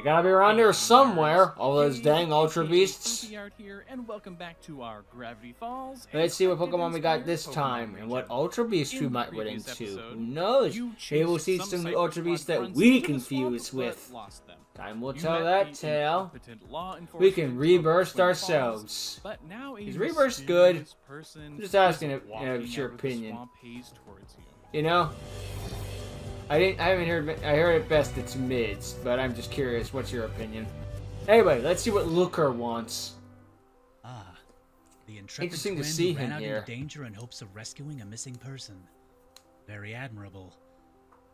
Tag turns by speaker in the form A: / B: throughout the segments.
A: gotta be around here somewhere. All those dang Ultra Beasts.
B: Here, and welcome back to our Gravity Falls.
A: Let's see what Pokemon we got this time, and what Ultra Beast we might run into. Who knows? Maybe we'll see some new Ultra Beasts that we confuse with. Time will tell that tale. We can reburst ourselves. Is reburst good? I'm just asking if it's your opinion. You know? I haven't heard. I heard it best it's mids, but I'm just curious. What's your opinion? Anyway, let's see what Looker wants.
C: The intrepid
A: Interesting to
C: twin
A: see
C: who ran
A: him
C: out
A: here.
C: into danger in hopes of rescuing a missing person. Very admirable.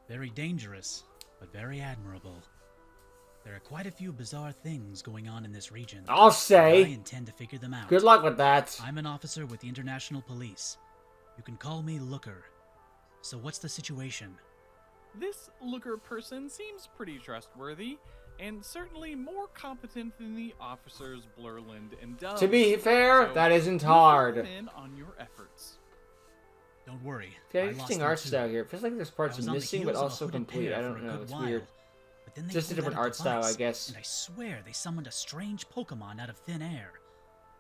C: Very dangerous, but very admirable. There are quite a few bizarre things going on in this region.
A: I'll
C: I
A: say.
C: intend to figure them out.
A: Good luck with that.
C: I'm an officer with the International Police. You can call me Looker. So what's the situation?
B: This Looker person seems pretty trustworthy, and certainly more competent than the officers Blurland and Dove.
A: To be fair,
B: So
A: that isn't
B: you
A: hard.
B: fill them in on your efforts.
C: Don't worry.
A: Yeah,
C: I
A: interesting
C: lost
A: art
C: them
A: style
C: too.
A: here. It feels like there's
C: I
A: parts
C: was on the
A: missing, but
C: heels of a
A: also
C: hooded
A: complete.
C: pair
A: I
C: for
A: don't
C: a
A: know.
C: good
A: It's
C: while,
A: weird.
C: but then they
A: Just a
C: pulled
A: different
C: out
A: art style, I
C: device,
A: guess.
C: And I swear they summoned a strange Pokemon out of thin air.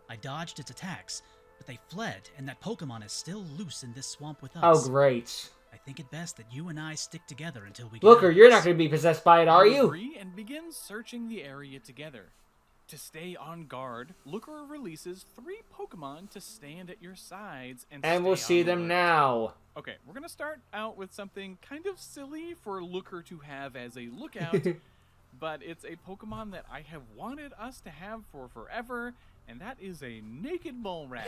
C: I dodged its attacks, but they fled, and that Pokemon is still loose in this swamp with us.
A: Oh, great.
C: I think it best that you and I stick together until we get
A: Looker,
C: out of
A: you're
C: this.
A: not going to be possessed by it, are you?
B: Agree and begin searching the area together. To stay on guard, Looker releases 3 Pokemon to stand at your sides and
A: And we'll
B: stay
A: see
B: on
A: them
B: alert.
A: now.
B: Okay, we're gonna start out with something kind of silly for Looker to have as a lookout, but it's a Pokemon that I have wanted us to have for forever, and that is a naked mole rat.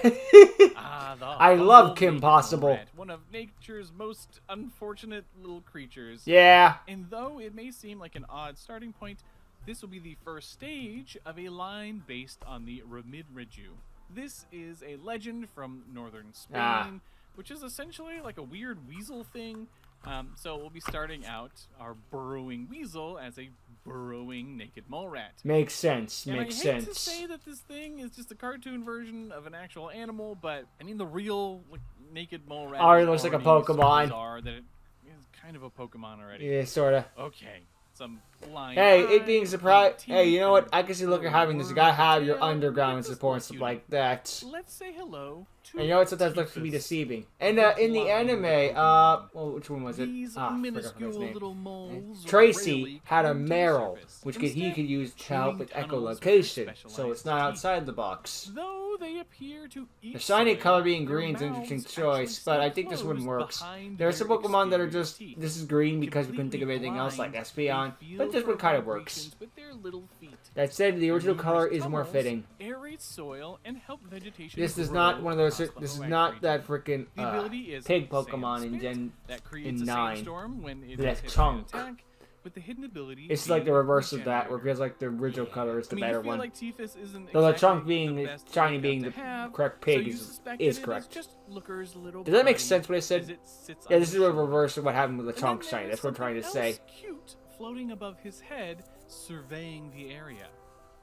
A: I love
B: humble
A: Kim
B: naked mole
A: Possible.
B: rat, one of nature's most unfortunate little creatures.
A: Yeah.
B: And though it may seem like an odd starting point, this will be the first stage of a line based on the Remidriju. This is a legend from northern Spain, which is essentially like a weird weasel thing. So we'll be starting out our burrowing weasel as a burrowing naked mole rat.
A: Makes sense.
B: And
A: Makes
B: I hate
A: sense.
B: to say that this thing is just a cartoon version of an actual animal, but I mean the real naked mole rat
A: Already
B: is
A: looks like a
B: already so
A: Pokemon.
B: bizarre that it is kind of a Pokemon already.
A: Yeah, sorta.
B: Okay, some blind
A: Hey, it
B: eye,
A: being surprised.
B: teeth,
A: Hey, you know what?
B: and
A: I can see Looker
B: a
A: having this. You gotta have your
B: tail.
A: underground
B: Just
A: support and
B: like
A: stuff
B: you
A: like that.
B: Let's say hello to
A: And you know what? Sometimes looks can be
B: Tiefus.
A: deceiving. And in the anime, well, which one was it?
B: These
A: I forgot
B: minuscule
A: his name.
B: little moles
A: Tracy
B: rarely
A: had a
B: come to the
A: Meryl,
B: surface.
A: which he
B: Instead,
A: could use to help with
B: chewing tunnels
A: echolocation,
B: their
A: so it's
B: specialized
A: not
B: teeth.
A: outside the box.
B: Though they appear to eat
A: The shiny
B: soil,
A: color being
B: their
A: green is an
B: mouths
A: interesting
B: actually
A: choice, but I
B: stay
A: think this one
B: closed
A: works.
B: behind
A: There are some
B: their
A: Pokemon that are
B: exterior
A: just,
B: teeth.
A: this is green because we couldn't think of
B: Completely
A: anything else like
B: blind,
A: Espeon,
B: they feel
A: but this
B: for
A: one kind of works.
B: vibrations with their little feet.
A: That said, the original
B: Numerous
A: color is more
B: tunnels
A: fitting.
B: aerate soil and help vegetation
A: This is
B: grow
A: not one of those,
B: across the
A: this is
B: Hoenn
A: not
B: region.
A: that freaking
B: The ability is
A: pig
B: Sand
A: Pokemon in
B: Spit
A: Gen
B: that creates
A: in
B: a
A: 9.
B: sandstorm when it
A: That
B: is hit by an
A: chunk.
B: attack, but the hidden ability
A: It's like the
B: being
A: reverse of that, where it
B: Regenerator.
A: feels like the original color is the
B: I mean,
A: better
B: you feel
A: one.
B: like Tiefus isn't
A: Though the
B: exactly
A: chunk being
B: the best
A: shiny
B: lookout
A: being
B: to
A: the
B: have,
A: correct
B: so
A: pig
B: you
A: is
B: suspect
A: is
B: that it
A: correct.
B: just Looker's little
A: Does that make
B: buddy
A: sense what I
B: as
A: said?
B: it sits
A: Yeah,
B: on
A: this
B: his
A: is a
B: shoulder.
A: reverse of what happened with the
B: And
A: chunk
B: then
A: shiny.
B: there's
A: That's what I'm trying to
B: something
A: say.
B: else cute floating above his head, surveying the area.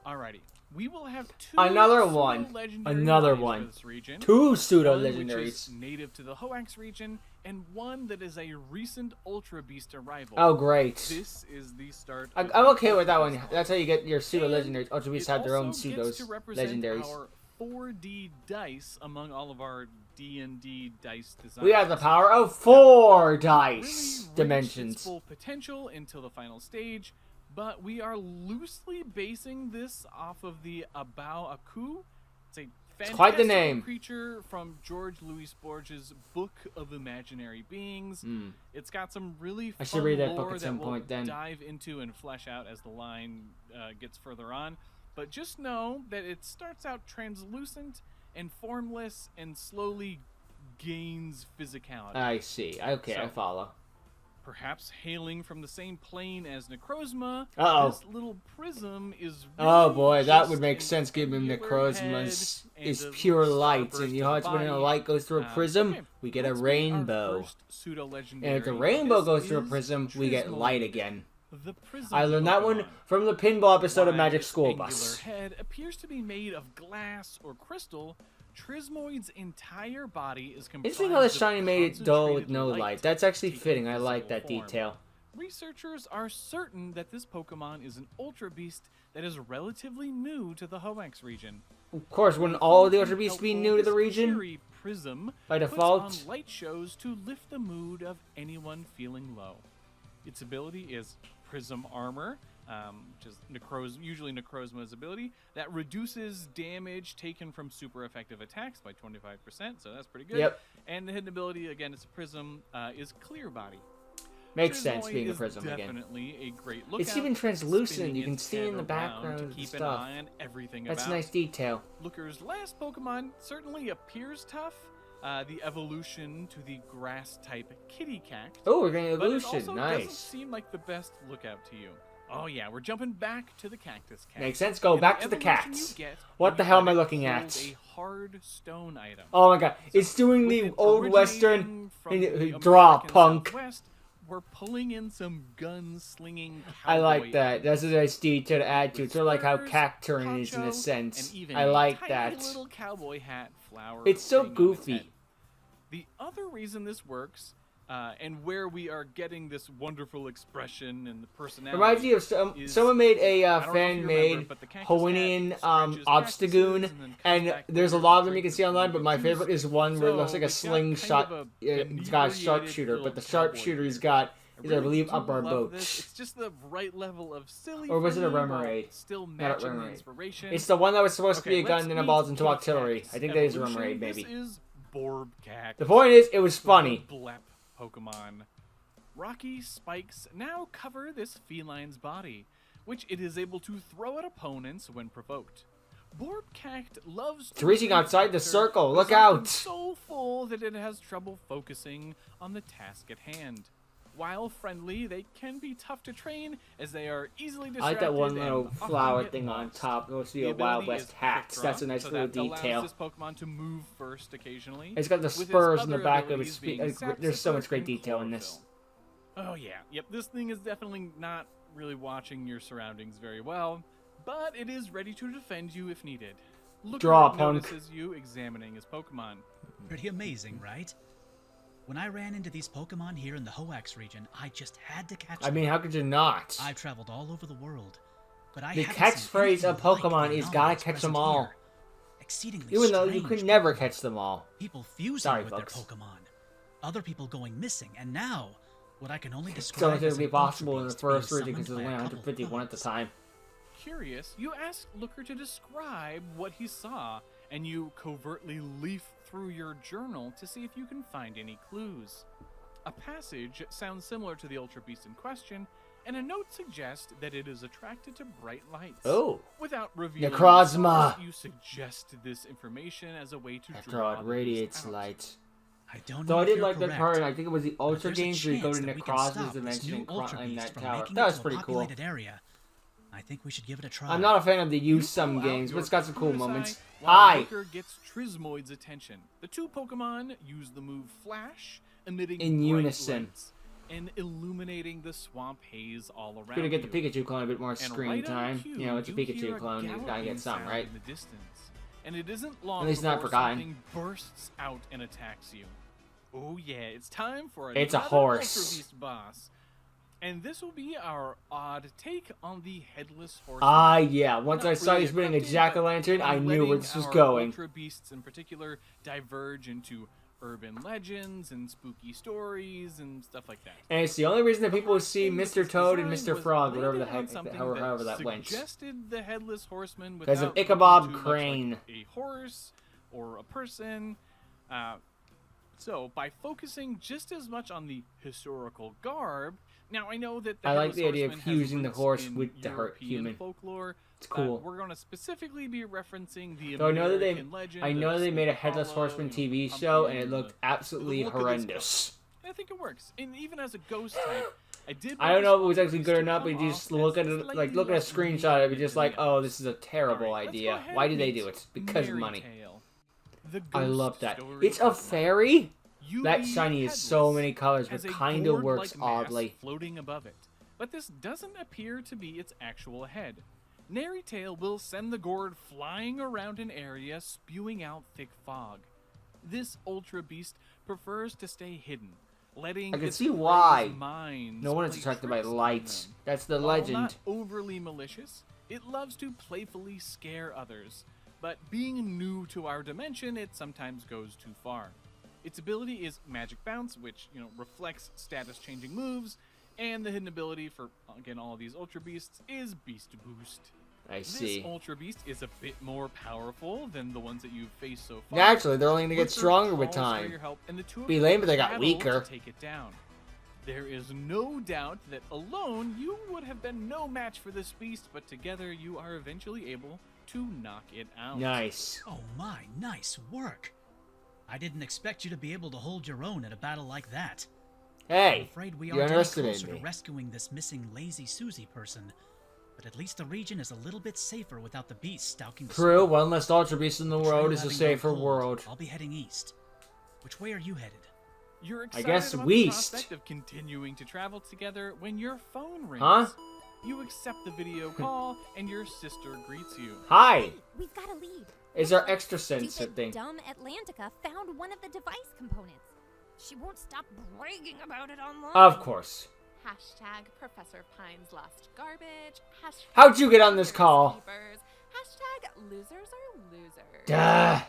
B: Alrighty, we will have 2
A: Another one.
B: pseudo-legendary
A: Another
B: lines
A: one.
B: for this region.
A: 2 pseudo
B: One which
A: legendaries.
B: is native to the Hoenn region, and one that is a recent Ultra Beast arrival.
A: Oh, great.
B: This is the start.
A: I'm
B: of
A: okay
B: the
A: with that one.
B: Festival.
A: That's how you get your pseudo
B: And
A: legendaries. Ultra Beasts
B: it
A: have their own
B: also
A: pseudos
B: gets to represent
A: legendaries.
B: Our 4D dice among all of our D&D dice designs.
A: We have the power of 4
B: Really
A: dice
B: reach its
A: dimensions.
B: full potential until the final stage, but we are loosely basing this off of the Abao Aku. It's a fantastic
A: quite the name.
B: creature from George Louis Borges' Book of Imaginary Beings. It's got some really fun
A: I should read that book
B: lore
A: at some
B: that we'll
A: point then.
B: dive into and flesh out as the line gets further on. But just know that it starts out translucent and formless and slowly gains physicality.
A: I see. Okay, I
B: So-
A: follow.
B: Perhaps hailing from the same plane as Necrozma,
A: Uh-oh.
B: this little prism is
A: Oh
B: really
A: boy, that
B: just
A: would make
B: an
A: sense given
B: angular
A: Necrozma's
B: head
A: is
B: and a
A: pure
B: little
A: light,
B: starburst
A: and you know
B: of
A: how when a
B: body.
A: light goes through a prism,
B: Okay,
A: we get a
B: let's meet our
A: rainbow.
B: first pseudo-legendary.
A: And if the rainbow
B: This
A: goes through a
B: is
A: prism, we get
B: Trismol,
A: light again.
B: the prism
A: I learned that one
B: Pokemon.
A: from the pinball episode of
B: While
A: Magic
B: its
A: School
B: angular
A: Bus.
B: head appears to be made of glass or crystal. Trismoid's entire body is comprised
A: Interesting how the
B: of
A: shiny made it dull with
B: concentrated
A: no light. That's actually
B: taking
A: fitting. I like
B: physical
A: that
B: form.
A: detail.
B: researchers are certain that this Pokemon is an Ultra Beast that is relatively new to the Hoenn region.
A: Of course, wouldn't all the Ultra Beasts be new to the region?
B: This prism
A: by
B: puts
A: default?
B: on light shows to lift the mood of anyone feeling low. Its ability is Prism Armor, which is usually Necrozma's ability, that reduces damage taken from super effective attacks by 25%, so that's pretty good.
A: Yep.
B: And the hidden ability, again, it's a Prism, is Clear Body.
A: Makes
B: Triznoid
A: sense being a
B: is
A: prism again.
B: Definitely a great lookout.
A: It's even translucent.
B: Spinning
A: You can
B: its
A: see
B: head
A: in the
B: around
A: background
B: to
A: and
B: keep
A: stuff.
B: an eye on everything
A: That's a
B: about.
A: nice detail.
B: Looker's last Pokemon certainly appears tough. The evolution to the grass-type Kitty Cact.
A: Oh, we're getting
B: But it
A: evolution.
B: also doesn't
A: Nice.
B: seem like the best lookout to you. Oh yeah, we're jumping back to the Cactus Cat.
A: Makes sense. Go
B: And
A: back to the
B: evolution
A: cats.
B: you get
A: What
B: when
A: the
B: you
A: hell am I
B: let it
A: looking
B: hold
A: at?
B: A hard stone item.
A: Oh my god. It's doing
B: With
A: the
B: it
A: old western.
B: originating from the
A: Draw,
B: American
A: punk.
B: Southwest, we're pulling in some gun-slinging
A: I like
B: cowboy
A: that. That's a nice detail to add to it.
B: with
A: Sort of like how
B: spurs,
A: Cacturne is in a
B: poncho,
A: sense.
B: and even
A: I
B: a
A: like
B: tiny
A: that.
B: little cowboy hat flower
A: It's so
B: thing on its
A: goofy.
B: head. The other reason this works, and where we are getting this wonderful expression and the personality,
A: Reminds me of someone made a
B: I don't know if you remember,
A: fan-made
B: but the Cactus
A: Hoennian
B: Cat scratches
A: Obstagoon,
B: cactuses and then comes
A: and
B: back
A: there's a
B: later
A: lot
B: to
A: of them you
B: drink
A: can
B: the
A: see online, but my
B: juice.
A: favorite is one where it looks like a
B: it's got
A: slingshot.
B: kind of
A: It's got a
B: inebriated
A: sharpshooter,
B: little
A: but the
B: cowboy
A: sharpshooter he's got is, I believe,
B: do
A: up our
B: love
A: boat.
B: this. It's just the right level of silly.
A: Or was
B: for
A: it a
B: me, while
A: Remoraid?
B: Still
A: Not a
B: matching the
A: Remoraid.
B: inspiration.
A: It's the one that was supposed to be
B: Okay,
A: a gun
B: let's
A: and it
B: meet
A: evolves into
B: Kitty
A: artillery.
B: Cact's
A: I think that is a
B: evolution.
A: Remoraid, maybe.
B: This is Borb Cactus.
A: The point is, it was funny.
B: The Blep Pokemon. Rocky spikes now cover this feline's body, which it is able to throw at opponents when provoked. Borb Cact loves
A: It's reaching outside the
B: character,
A: circle.
B: but
A: Look
B: is often
A: out.
B: so full that it has trouble focusing on the task at hand. While friendly, they can be tough to train as they are easily
A: I
B: distracted.
A: like that one
B: and
A: little
B: often
A: flower
B: get
A: thing on
B: lost.
A: top. It must be
B: The
A: a Wild
B: ability
A: West
B: is
A: hat.
B: Quick
A: That's a
B: Draw,
A: nice
B: so
A: little
B: that allows
A: detail.
B: this Pokemon to move first occasionally.
A: It's got the
B: with its
A: spurs in the
B: other
A: back of
B: abilities
A: its
B: being
A: feet. There's so
B: Sapsicle
A: much great
B: and
A: detail in this.
B: Chlorophyll. Oh yeah, yep. This thing is definitely not really watching your surroundings very well, but it is ready to defend you if needed. Looker
A: Draw, punk.
B: notices you examining his Pokemon.
C: Pretty amazing, right? When I ran into these Pokemon here in the Hoenn region, I just had to catch them.
A: I mean, how could you not?
C: I've traveled all over the world, but I
A: The
C: haven't seen
A: catchphrase
C: anything
A: of
C: like
A: Pokemon
C: the
A: is gotta
C: anomalies
A: catch them
C: present
A: all.
C: here. Exceedingly
A: Even though you
C: strange.
A: could never catch them all.
C: People fusing
A: Sorry,
C: with
A: folks.
C: their Pokemon, other people going missing, and now what I can only
A: It's
C: describe
A: only going
C: as
A: to be
C: an
A: possible in
C: Ultra
A: the
C: Beast being
A: first region because
C: summoned
A: there's
C: by
A: only
C: a couple
A: 151 at the
C: thugs.
A: time.
B: Curious, you ask Looker to describe what he saw, and you covertly leaf through your journal to see if you can find any clues. A passage sounds similar to the Ultra Beast in question, and a note suggests that it is attracted to bright lights.
A: Oh.
B: Without revealing the
A: Necrozma.
B: source, you suggest this information as a way to
A: After
B: draw
A: all, it
B: the beast
A: radiates
B: out.
A: light.
C: I don't
A: So
C: know
A: I
C: if
A: did
C: you're
A: like that
C: correct,
A: part, and I think it was the
C: but
A: Ultra
C: there's a
A: games where you go
C: chance
A: to
C: that we can
A: Necrozma's
C: stop this
A: dimension
C: new
A: and
C: Ultra
A: climb
C: Beast
A: that
C: from
A: tower.
C: making
A: That
C: it
A: was
C: to a
A: pretty cool.
C: populated area. I think we should give it a try.
A: I'm not a fan of the
B: You
A: use some
B: pull out
A: games, but
B: your
A: it's got some cool
B: Kunisai
A: moments.
B: while
A: Hi!
B: Looker gets Trismoid's attention. The two Pokemon use the move Flash, emitting
A: In
B: bright
A: unison.
B: lights and illuminating the swamp haze all around.
A: Gonna get the
B: you.
A: Pikachu clone a bit more
B: And
A: screen
B: right on
A: time.
B: cue,
A: You know, it's a
B: you hear
A: Pikachu clone, you gotta
B: galloping
A: get some,
B: sound
A: right?
B: in the distance. And it isn't long
A: At least not
B: before
A: for Guy.
B: something bursts out and attacks you. Oh yeah, it's time for
A: It's a
B: another
A: horse.
B: Ultra Beast boss. And this will be our odd take on the Headless Horseman.
A: Ah, yeah. Once
B: Not
A: I saw
B: really
A: you spinning a
B: equipped,
A: jack-o'-lantern,
B: but
A: I knew where
B: letting
A: this was
B: our
A: going.
B: Ultra Beasts in particular diverge into urban legends and spooky stories and stuff like that.
A: And it's the only reason that people see
B: Thing with
A: Mr.
B: this
A: Toad and
B: design
A: Mr.
B: was
A: Frog, whatever the
B: landed on
A: heck,
B: something
A: however that went.
B: Suggested the Headless Horseman
A: Because of
B: without
A: Ichabod
B: looking too much
A: Crane.
B: like a horse or a person. So by focusing just as much on the historical garb, now I know that the
A: I like
B: Headless
A: the idea of
B: Horseman has
A: fusing the
B: roots
A: horse
B: in
A: with the
B: European
A: human.
B: folklore.
A: It's cool.
B: We're going to specifically be referencing the
A: So I know that
B: American legend
A: I know
B: of
A: they made a
B: St.
A: Headless
B: Apollo,
A: Horseman
B: you know,
A: TV
B: pumpkin
A: show, and it
B: and
A: looked
B: the
A: absolutely
B: look of this
A: horrendous.
B: And I think it works. And even as a ghost type, I did.
A: I don't know if it was
B: want
A: actually
B: this
A: good or
B: to
A: not, but
B: come
A: you
B: off
A: just look
B: as
A: at it,
B: slightly
A: like look at a
B: less
A: screenshot of it,
B: weird
A: just
B: than
A: like,
B: the
A: oh,
B: others.
A: this is a terrible
B: Alright, let's go
A: idea.
B: ahead
A: Why
B: and
A: did they
B: meet
A: do it? Because of
B: Mary
A: money.
B: Tail, the
A: I
B: ghost
A: love that.
B: story
A: It's a
B: Pokemon.
A: fairy.
B: You
A: That
B: be
A: shiny is so
B: headless,
A: many colors, but
B: has a
A: kind of works
B: gourd-like mass
A: oddly.
B: floating above it. But this doesn't appear to be its actual head. Nary Tail will send the gourd flying around an area, spewing out thick fog. This Ultra Beast prefers to stay hidden, letting
A: I can
B: its
A: see
B: prey's
A: why.
B: minds
A: No one is
B: play
A: attracted by
B: tricks on
A: lights.
B: them.
A: That's the
B: While
A: legend.
B: not overly malicious, it loves to playfully scare others. But being new to our dimension, it sometimes goes too far. Its ability is Magic Bounce, which reflects status-changing moves, and the hidden ability for, again, all of these Ultra Beasts is Beast Boost.
A: I see.
B: This Ultra Beast is a bit more powerful than the ones that you've faced so far.
A: Naturally, they're only going to get
B: Looker
A: stronger with
B: calls for
A: time.
B: your help, and the two of
A: Be
B: you
A: lame if they got
B: battle
A: weaker.
B: to take it down. There is no doubt that alone you would have been no match for this beast, but together you are eventually able to knock it out.
A: Nice.
C: Oh my, nice work. I didn't expect you to be able to hold your own in a battle like that. I'm
A: Hey,
C: afraid we
A: you
C: aren't any
A: underestimated
C: closer to
A: me.
C: rescuing this missing lazy Susie person. But at least the region is a little bit safer without the beast stalking the
A: True,
C: swamp.
A: one less Ultra Beast in the
C: The trail
A: world is a
C: having
A: safer
C: gone cold,
A: world.
C: I'll be heading east. Which way are you headed?
B: You're excited
A: guess
B: about
A: Weast.
B: the prospect of continuing to travel together when your phone rings.
A: Huh?
B: You accept the video call, and your sister greets you.
A: Hi!
D: We've got a lead.
A: Is our extra sensor
D: Stupid,
A: thing.
D: dumb Atlantica found one of the device components. She won't stop bragging about it online.
A: Of course.
E: Hashtag Professor Pine's lost garbage. Hashtag
A: How'd you get on this call?
E: sleepers, Hashtag losers are losers.
A: Duh.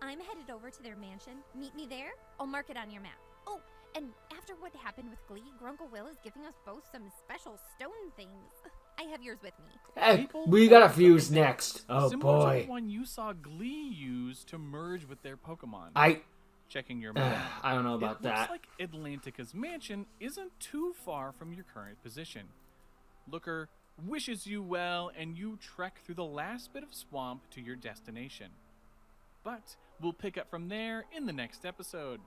D: I'm headed over to their mansion. Meet me there. I'll mark it on your map. Oh, and after what happened with Glee, Grunkle Will is giving us both some special stone things. I have yours with me.
A: Hey,
B: People
A: we got a
B: hold
A: fuse
B: something
A: next. Oh
B: similar to
A: boy.
B: the one you saw Glee use to merge with their Pokemon.
A: I
B: Checking your map.
A: don't know about
B: it
A: that.
B: looks like Atlantica's mansion isn't too far from your current position. Looker wishes you well, and you trek through the last bit of swamp to your destination. But we'll pick up from there in the next episode.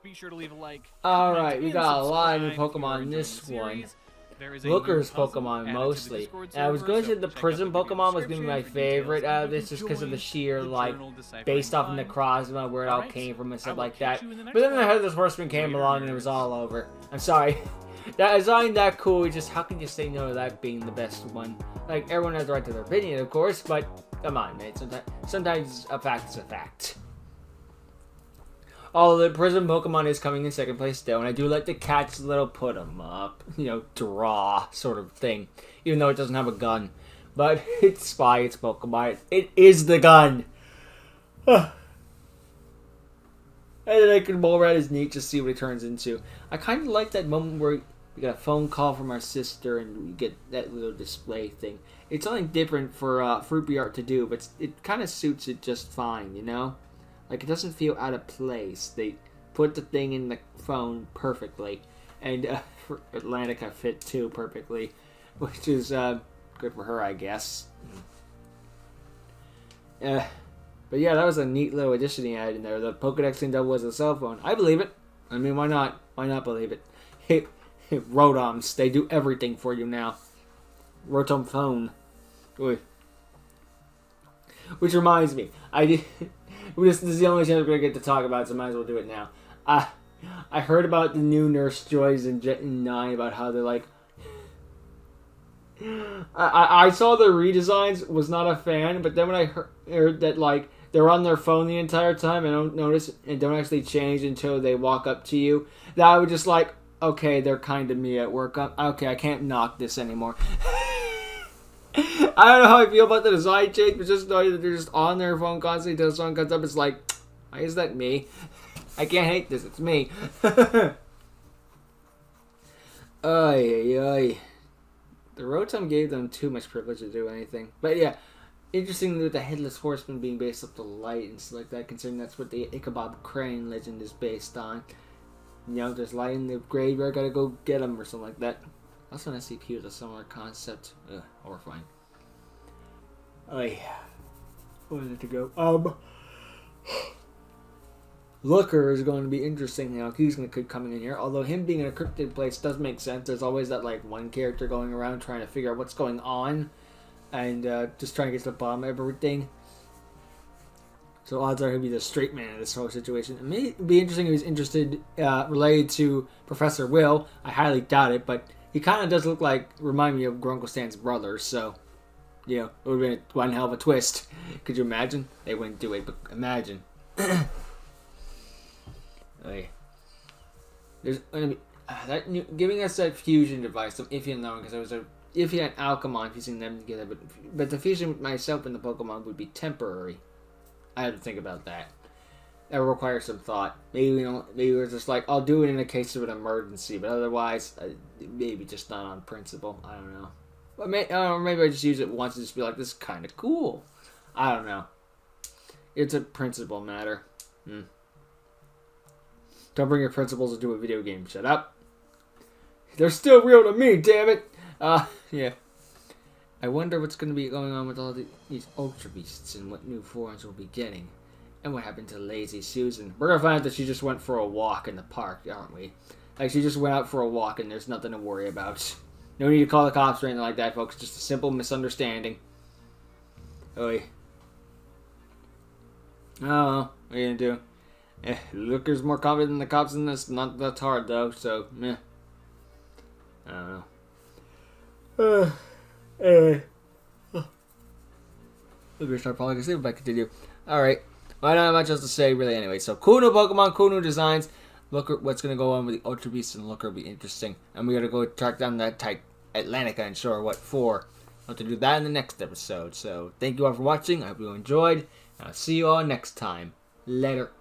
B: Be sure to leave a like.
A: Alright, we
B: comment,
A: got a
B: and
A: lot of new
B: subscribe if you are
A: Pokemon in
B: enjoying
A: this
B: the
A: one.
B: series. There is a
A: Looker's
B: new puzzle
A: Pokemon
B: added to the
A: mostly.
B: Discord
A: And I was
B: server,
A: going to
B: so
A: say the
B: check out
A: prison
B: the video
A: Pokemon was going to be my
B: description for details
A: favorite
B: on
A: out of
B: how
A: this
B: to
A: just because of the
B: join
A: sheer,
B: the
A: like,
B: Journal Deciphering
A: based off of
B: Fun.
A: Necrozma, where it all
B: Alright,
A: came from and
B: I
A: stuff
B: will
A: like
B: catch
A: that.
B: you in the next
A: But then the
B: one.
A: Headless Horseman came
B: Later,
A: along and it was
B: nerds.
A: all over. I'm sorry. That is not that cool. It's just, how can you say no to that being the best one? Like, everyone has the right to their opinion, of course, but come on, man. Sometimes a fact is a fact. Although the prison Pokemon is coming in second place still, and I do like the cat's little put 'em up, draw sort of thing, even though it doesn't have a gun. But it's Spy, it's Pokemon, it is the gun! And then I can roll around his neat to see what it turns into. I kind of like that moment where we got a phone call from our sister and we get that little display thing. It's something different for Fruity Art to do, but it kind of suits it just fine, Like, it doesn't feel out of place. They put the thing in the phone perfectly. And for Atlantica fit too perfectly. Which is good for her, I guess. But yeah, that was a neat little addition he had in there. The Pokedex thing double as a cell phone. I believe it. I mean, why not? Why not believe it? Hey, Rotoms, they do everything for you now. Rotom phone. Ooh. Which reminds me, this is the only chance we're going to get to talk about it, so might as well do it now. I heard about the new Nurse Joys in Gen 9, about how they're like... I saw the redesigns, was not a fan, but then when I heard that, like, they're on their phone the entire time and don't notice and don't actually change until they walk up to you, that I was just like, okay, they're kind of me at work. Okay, I can't knock this anymore. I don't know how I feel about the design change, but just knowing that they're just on their phone constantly until the song comes up, it's like, why is that me? I can't hate this, it's me. Ay. The Rotom gave them too much privilege to do anything. But yeah, interesting with the Headless Horseman being based off the light and stuff like that, considering that's what the Ichabod Crane legend is based on. There's light in the graveyard, gotta go get them or something like that. Also, an SCP with a similar concept. Horrifying. Oh yeah. Where is it to go? Looker is going to be interesting now. He's going to keep coming in here. Although him being in a cryptid place does make sense. There's always that like one character going around trying to figure out what's going on. And just trying to get to the bottom of everything. So odds are he'll be the straight man in this whole situation. It may be interesting if he's interested, related to Professor Will. I highly doubt it, but he kind of does remind me of Grunkle Stan's brother, so, it would have been one hell of a twist. Could you imagine? They wouldn't do it, but imagine. There's gonna be giving us that fusion device. I'm iffy on that one because I was iffy on Alchemon fusing them together, but the fusion with myself and the Pokemon would be temporary. I had to think about that. That would require some thought. Maybe we're just like, I'll do it in a case of an emergency, but otherwise, maybe just not on principle. I don't know. But maybe I just use it once and just be like, this is kind of cool. I don't know. It's a principle matter. Don't bring your principles into a video game. Shut up. They're still real to me, damn it. Yeah. I wonder what's going to be going on with all these Ultra Beasts and what new forms we'll be getting. And what happened to Lazy Susan. We're going to find out that she just went for a walk in the park, aren't we? Like, she just went out for a walk and there's nothing to worry about. No need to call the cops or anything like that, folks. Just a simple misunderstanding. Oi. Oh, what are you going to do? Looker's more confident than the cops in this. Not that's hard, though, so, meh. I don't know. Anyway. Maybe I start falling asleep if I continue. Alright. Well, I don't have much else to say, really, anyway. So, cool new Pokemon, cool new designs. Look at what's going to go on with the Ultra Beasts and Looker will be interesting. And we got to go track down that type Atlantica and show her what for. I'll have to do that in the next episode. So, thank you all for watching. I hope you enjoyed. I'll see you all next time. Later.